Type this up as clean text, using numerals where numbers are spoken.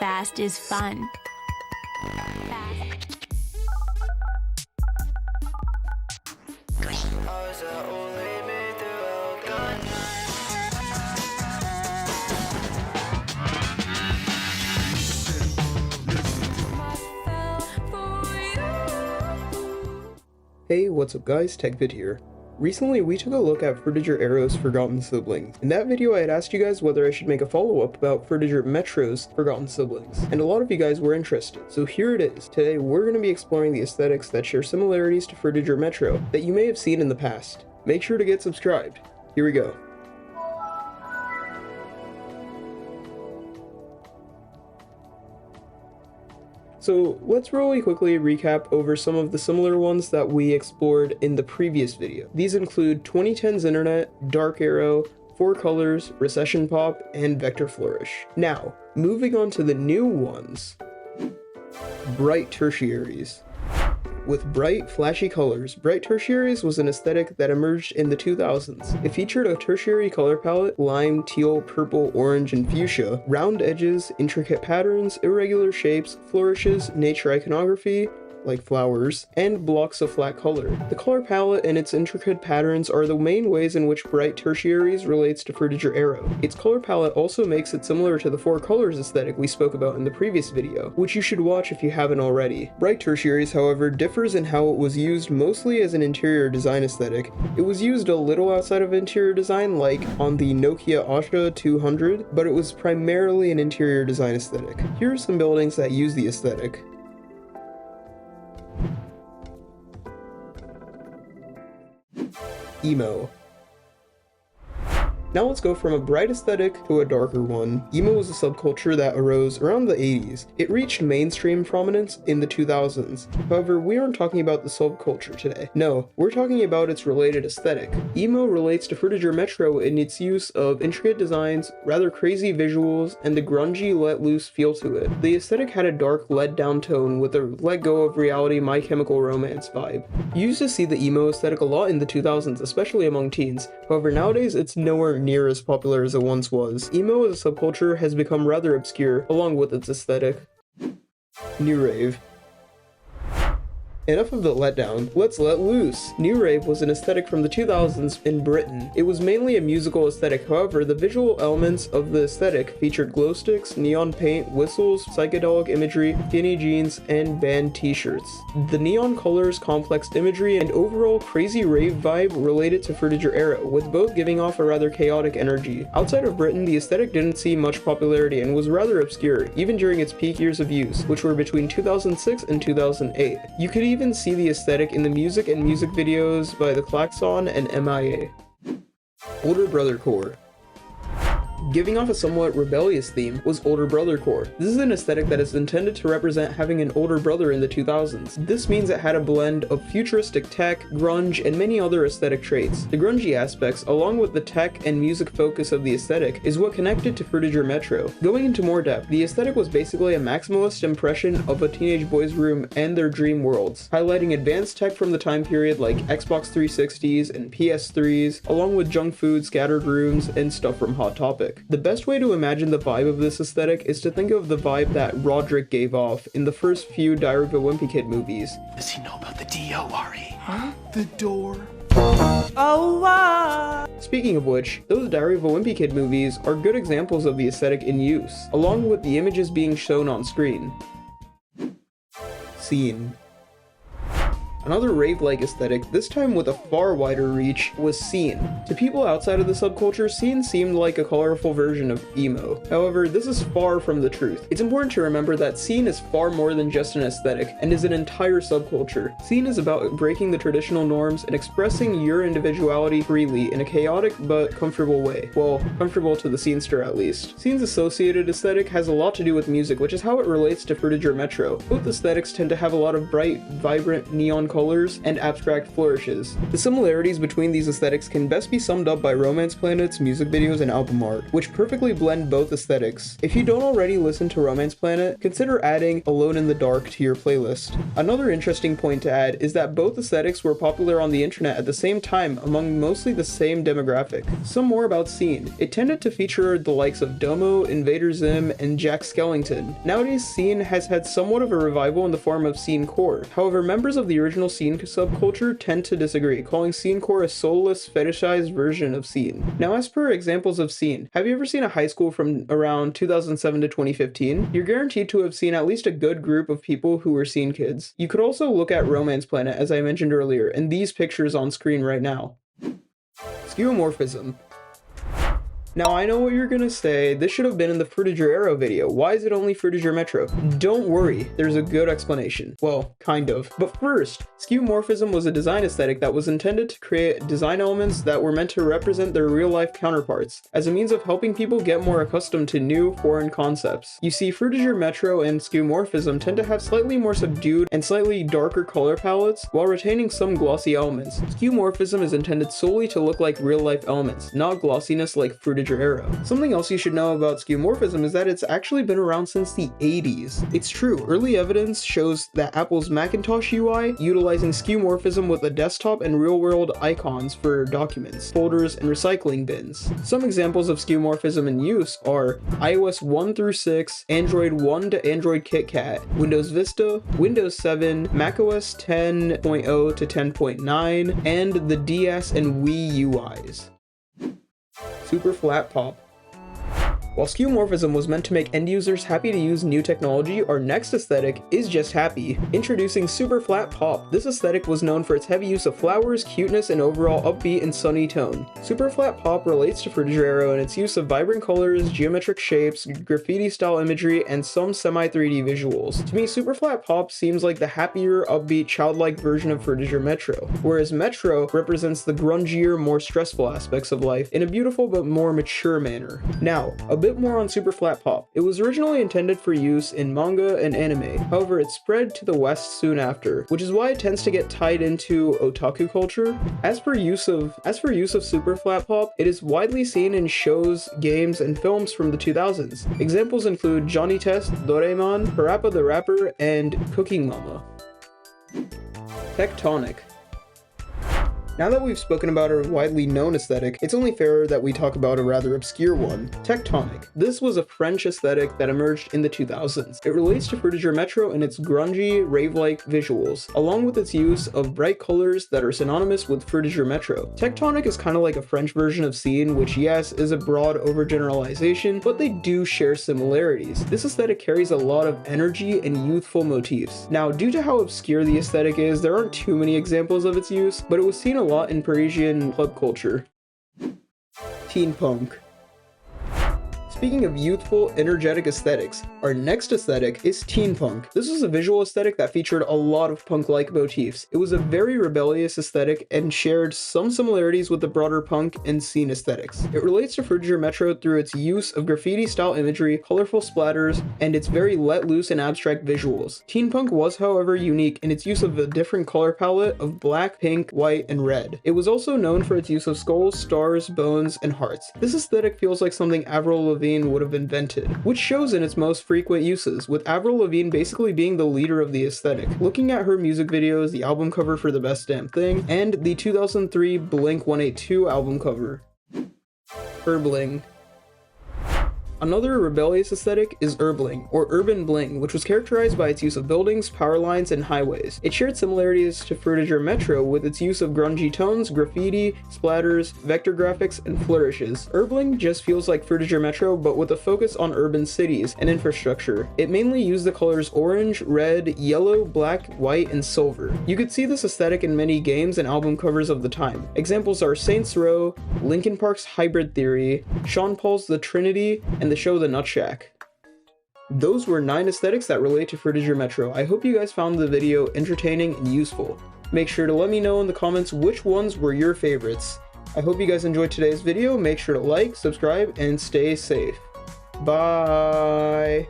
Fast is fun. Hey, what's up guys, TechVid here. Recently, we took a look at Frutiger Arrow's Forgotten Siblings. In that video, I had asked you guys whether I should make a follow-up about Frutiger Metro's Forgotten Siblings, and a lot of you guys were interested, so here it is. Today, we're going to be exploring the aesthetics that share similarities to Frutiger Metro that you may have seen in the past. Make sure to get subscribed. Here we go. So let's really quickly recap over some of the similar ones that we explored in the previous video. These include 2010's Internet, Dark Arrow, 4 Colors, Recession Pop, and Vector Flourish. Now, moving on to the new ones. Bright Tertiaries. With bright, flashy colors, Bright Tertiaries was an aesthetic that emerged in the 2000s. It featured a tertiary color palette, lime, teal, purple, orange, and fuchsia, round edges, intricate patterns, irregular shapes, flourishes, nature iconography, like flowers, and blocks of flat color. The color palette and its intricate patterns are the main ways in which Bright Tertiaries relates to Frutiger Arrow. Its color palette also makes it similar to the 4 Colors aesthetic we spoke about in the previous video, which you should watch if you haven't already. Bright Tertiaries, however, differs in how it was used mostly as an interior design aesthetic. It was used a little outside of interior design, like on the Nokia Asha 200, but it was primarily an interior design aesthetic. Here are some buildings that use the aesthetic. Emo. Now let's go from a bright aesthetic to a darker one. Emo was a subculture that arose around the 80s. It reached mainstream prominence in the 2000s. However, we aren't talking about the subculture today. No, we're talking about its related aesthetic. Emo relates to Frutiger Metro in its use of intricate designs, rather crazy visuals, and the grungy let-loose feel to it. The aesthetic had a dark, let-down tone with a let-go-of-reality My Chemical Romance vibe. You used to see the emo aesthetic a lot in the 2000s, especially among teens. However, nowadays it's nowhere near as popular as it once was. Emo as a subculture has become rather obscure, along with its aesthetic. New Rave. Enough of the letdown, let's let loose! New Rave was an aesthetic from the 2000s in Britain. It was mainly a musical aesthetic, however, the visual elements of the aesthetic featured glow sticks, neon paint, whistles, psychedelic imagery, skinny jeans, and band t-shirts. The neon colors, complex imagery, and overall crazy rave vibe related to Frutiger Arrow, with both giving off a rather chaotic energy. Outside of Britain, the aesthetic didn't see much popularity and was rather obscure, even during its peak years of use, which were between 2006 and 2008. You could even see the aesthetic in the music and music videos by The Klaxon and MIA. OlderBrotherCore. Giving off a somewhat rebellious theme was OlderBrotherCore. This is an aesthetic that is intended to represent having an older brother in the 2000s. This means it had a blend of futuristic tech, grunge, and many other aesthetic traits. The grungy aspects, along with the tech and music focus of the aesthetic, is what connected to Frutiger Metro. Going into more depth, the aesthetic was basically a maximalist impression of a teenage boy's room and their dream worlds, highlighting advanced tech from the time period like Xbox 360s and PS3s, along with junk food, scattered rooms, and stuff from Hot Topic. The best way to imagine the vibe of this aesthetic is to think of the vibe that Roderick gave off in the first few Diary of a Wimpy Kid movies. Does he know about the D-O-R-E? Huh? The door. Speaking of which, those Diary of a Wimpy Kid movies are good examples of the aesthetic in use, along with the images being shown on screen. Scene. Another rave-like aesthetic, this time with a far wider reach, was Scene. To people outside of the subculture, Scene seemed like a colorful version of emo. However, this is far from the truth. It's important to remember that Scene is far more than just an aesthetic, and is an entire subculture. Scene is about breaking the traditional norms and expressing your individuality freely in a chaotic but comfortable way. Well, comfortable to the scenester at least. Scene's associated aesthetic has a lot to do with music, which is how it relates to Frutiger Metro. Both aesthetics tend to have a lot of bright, vibrant, neon vibrant colors and abstract flourishes. The similarities between these aesthetics can best be summed up by Romance Planet's music videos and album art, which perfectly blend both aesthetics. If you don't already listen to Romance Planet, consider adding Alone in the Dark to your playlist. Another interesting point to add is that both aesthetics were popular on the internet at the same time among mostly the same demographic. Some more about Scene. It tended to feature the likes of Domo, Invader Zim, and Jack Skellington. Nowadays, Scene has had somewhat of a revival in the form of Scene Core. However, members of the original Scene subculture tend to disagree, calling Scene Core a soulless, fetishized version of Scene. Now, as per examples of Scene, have you ever seen a high school from around 2007 to 2015? You're guaranteed to have seen at least a good group of people who were Scene kids. You could also look at Romance Planet, as I mentioned earlier, and these pictures on screen right now. Skeuomorphism. Now, I know what you're gonna say, this should have been in the Frutiger Arrow video. Why is it only Frutiger Metro? Don't worry, there's a good explanation. Well, kind of. But first, Skeuomorphism was a design aesthetic that was intended to create design elements that were meant to represent their real-life counterparts, as a means of helping people get more accustomed to new, foreign concepts. You see, Frutiger Metro and Skeuomorphism tend to have slightly more subdued and slightly darker color palettes, while retaining some glossy elements. Skeuomorphism is intended solely to look like real-life elements, not glossiness like Frutiger Arrow. Something else you should know about Skeuomorphism is that it's actually been around since the 80s. It's true, early evidence shows that Apple's Macintosh UI utilizing Skeuomorphism with a desktop and real-world icons for documents, folders, and recycling bins. Some examples of Skeuomorphism in use are iOS 1 through 6, Android 1 to Android KitKat, Windows Vista, Windows 7, macOS 10.0 to 10.9, and the DS and Wii UIs. Superflat Pop. While Skeuomorphism was meant to make end users happy to use new technology, our next aesthetic is just happy. Introducing Superflat Pop. This aesthetic was known for its heavy use of flowers, cuteness, and overall upbeat and sunny tone. Superflat Pop relates to Frutiger Arrow in its use of vibrant colors, geometric shapes, graffiti-style imagery, and some semi-3D visuals. To me, Superflat Pop seems like the happier, upbeat, childlike version of Frutiger Metro, whereas Metro represents the grungier, more stressful aspects of life in a beautiful but more mature manner. Now, a bit more on Superflat Pop. It was originally intended for use in manga and anime, however it spread to the West soon after, which is why it tends to get tied into otaku culture. As for use of Superflat Pop, it is widely seen in shows, games, and films from the 2000s. Examples include Johnny Test, Doraemon, Parappa the Rapper, and Cooking Mama. Techtonik. Now that we've spoken about a widely known aesthetic, it's only fair that we talk about a rather obscure one, Techtonik. This was a French aesthetic that emerged in the 2000s. It relates to Frutiger Metro in its grungy, rave-like visuals, along with its use of bright colors that are synonymous with Frutiger Metro. Techtonik is kind of like a French version of Scene, which yes, is a broad overgeneralization, but they do share similarities. This aesthetic carries a lot of energy and youthful motifs. Now, due to how obscure the aesthetic is, there aren't too many examples of its use, but it was seen a lot in Parisian club culture. Teenpunk. Speaking of youthful, energetic aesthetics, our next aesthetic is Teenpunk. This was a visual aesthetic that featured a lot of punk-like motifs. It was a very rebellious aesthetic and shared some similarities with the broader punk and scene aesthetics. It relates to Frutiger Metro through its use of graffiti-style imagery, colorful splatters, and its very let loose and abstract visuals. Teenpunk was, however, unique in its use of a different color palette of black, pink, white, and red. It was also known for its use of skulls, stars, bones, and hearts. This aesthetic feels like something Avril Lavigne would have invented, which shows in its most frequent uses, with Avril Lavigne basically being the leader of the aesthetic. Looking at her music videos, the album cover for The Best Damn Thing, and the 2003 Blink-182 album cover. UrBling. Another rebellious aesthetic is UrBling, or urban bling, which was characterized by its use of buildings, power lines, and highways. It shared similarities to Frutiger Metro with its use of grungy tones, graffiti, splatters, vector graphics, and flourishes. UrBling just feels like Frutiger Metro, but with a focus on urban cities and infrastructure. It mainly used the colors orange, red, yellow, black, white, and silver. You could see this aesthetic in many games and album covers of the time. Examples are Saints Row, Linkin Park's Hybrid Theory, Sean Paul's The Trinity, and the show The Nut Shack. Those were 9 aesthetics that relate to Frutiger Metro. I hope you guys found the video entertaining and useful. Make sure to let me know in the comments which ones were your favorites. I hope you guys enjoyed today's video. Make sure to like, subscribe, and stay safe. Bye!